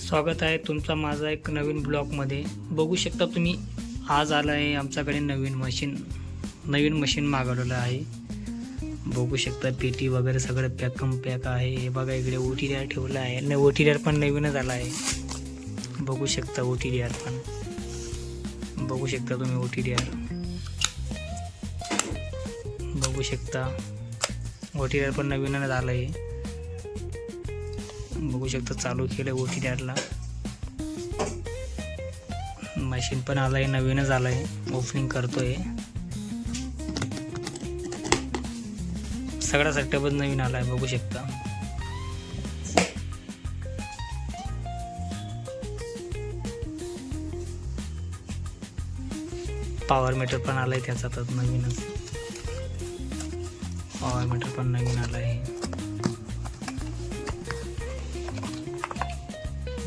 स्वागत आहे तुमचा माझा एक नवीन ब्लॉगमध्ये। बघू शकता तुम्ही आज आला आहे आमच्याकडे नवीन मशीन मागवलेलं आहे। बघू शकता पेटी वगैरे सगळं पॅक आहे। हे बघा इकडे ओटीडीआर ठेवला आहे आणि ओटीडीआर पण नवीनच आला आहे। बघू शकता ओटीडीआर पण बघू शकता तुम्ही ओटीडीआर बघू शकता ओटीडीआर पण नवीनच आला आहे। बघू शकता चालू केलं ओटीडीआरला। मशीन पण आलाय नवीनच आलाय ओपनिंग करतोय। सगळा सेटअपच नवीन आलाय बघू शकता। पॉवर मीटर पण आलाय त्याचा तर नवीनच पॉवर मीटर पण नवीन आलाय।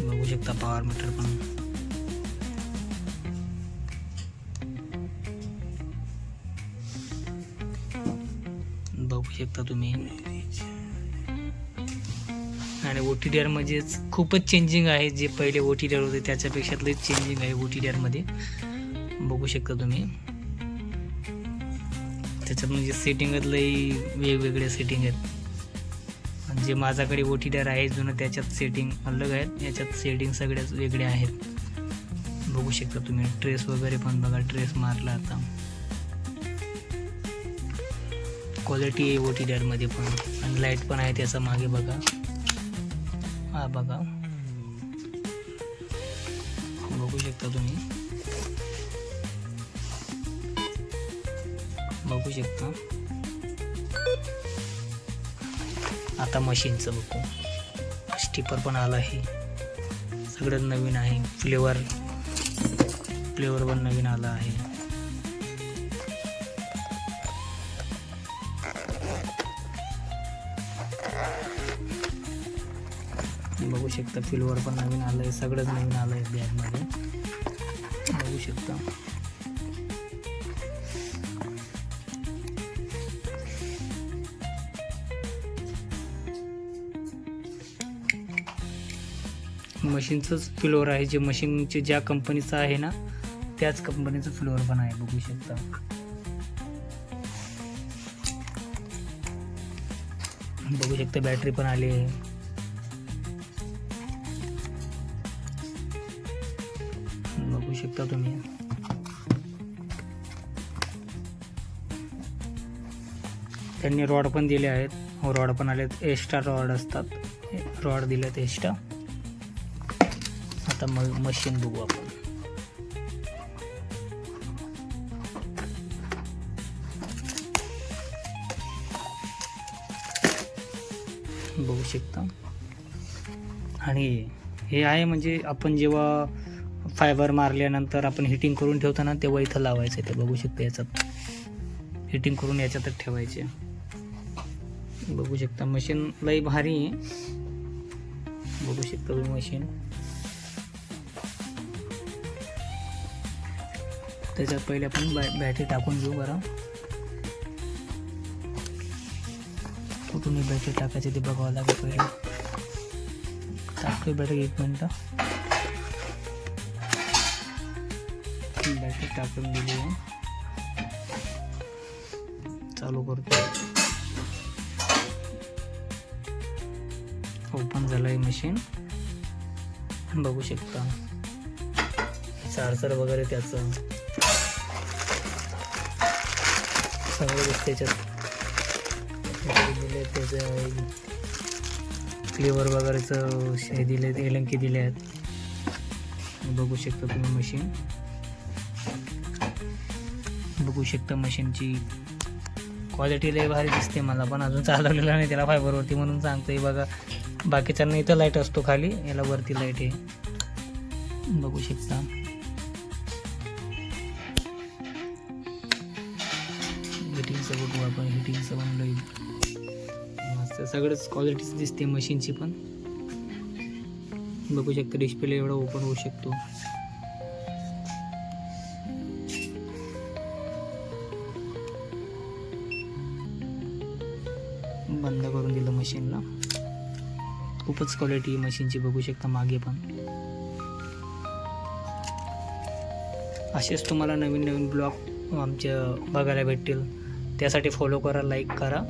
बघू शकता पॉवर मीटर पण बघू शकता तुम्ही। आणि ओटीडीआर मध्ये खूपच चेंजिंग आहे। जे पहिले ओटीडीआर होते त्याच्यापेक्षा लई चेंजिंग आहे ओटीडीआर मध्ये। बघू शकता तुम्ही त्याच्यात म्हणजे सेटिंगच लई वेगवेगळे सेटिंग आहेत। जे माझ्याकडे ओटीडीआर आहे जुनं त्याच्यात सेटिंग अलग आहेत, याच्यात सेटिंग सगळ्याच वेगळे आहेत। बघू शकता तुम्ही ट्रेस वगैरे पण बघा, ट्रेस मारला आता। क्वालिटी आहे ओटीडीआर मध्ये पण आणि लाईट पण आहे त्याचा मागे बघा। हा बघा बघू शकता तुम्ही बघू शकता। आता मशीनचं बघू स्टिपर पण आला आहे, सगळं नवीन आहे। फ्लेवर पण नवीन आला आहे। बघू शकता फ्लेवर पण नवीन आलं आहे, सगळंच नवीन आलं आहे बॅगमध्ये बघू शकता। मशीनचंच फ्लोअर आहे, जे मशीनचे ज्या कंपनीचं आहे ना त्याच कंपनीचं फ्लोअर पण आहे बघू शकता। बघू शकता बॅटरी पण आली आहे। बघू शकता तुम्ही त्यांनी रॉड पण दिले आहेत, रॉड पण आलेत, एक्स्ट्रा रॉड असतात, रॉड दिलेत एक्स्ट्रा। आता मशीन बघू आपण। बघू शकता आणि हे आहे म्हणजे आपण जेव्हा फायबर मारल्यानंतर आपण हिटिंग करून ठेवतो ना तेव्हा इथं लावायचं ते बघू शकता। याच्यात हिटिंग करून याच्यातच ठेवायचे। बघू शकता मशीन लई भारी आहे बघू शकता तुम्ही मशीन। त्याच्यात पहिले आपण बॅटरी टाकून घेऊ बरं। कुठून बॅटरी टाकायची ते बघावं लागेल पहिले। टाकतोय बॅटरी, एक मिनिट। बॅटरी टाकून दिली आहे, चालू करतो। ओपन झालंय मशीन बघू शकता। चार्जर वगैरे त्याचं सगळं त्याच्यात दिले, त्याचं फ्लेवर वगैरेचं हे दिले, एलंकी दिले आहेत। बघू शकता तुम्ही मशीन बघू शकता। मशीनची क्वालिटी लय भारी दिसते मला, पण अजून चालवलेलं नाही त्याला फायबरवरती म्हणून सांगतोय। बघा बाकीच्यांना इथं लाईट असतो खाली, याला वरती लाईट आहे बघू शकता। हिटिंगचं बघू आपण, हिटिंगचं पण लई मस्त सगळंच क्वालिटीच दिसते मशीनची पण। बघू शकता डिस्प्ले एवढा ओपन होऊ शकतो। बंद करून दिलं मशीनला। खूपच क्वालिटी मशीनची बघू शकता मागे पण. असेच तुम्हाला नवीन नवीन ब्लॉग आमच्या बघायला भेटतील. त्यासाठी फॉलो करा, लाईक करा,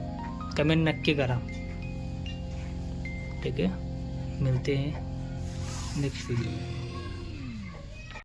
कमेंट नक्की करा. ठीक आहे, मिळते नेक्स्ट व्हिडिओ.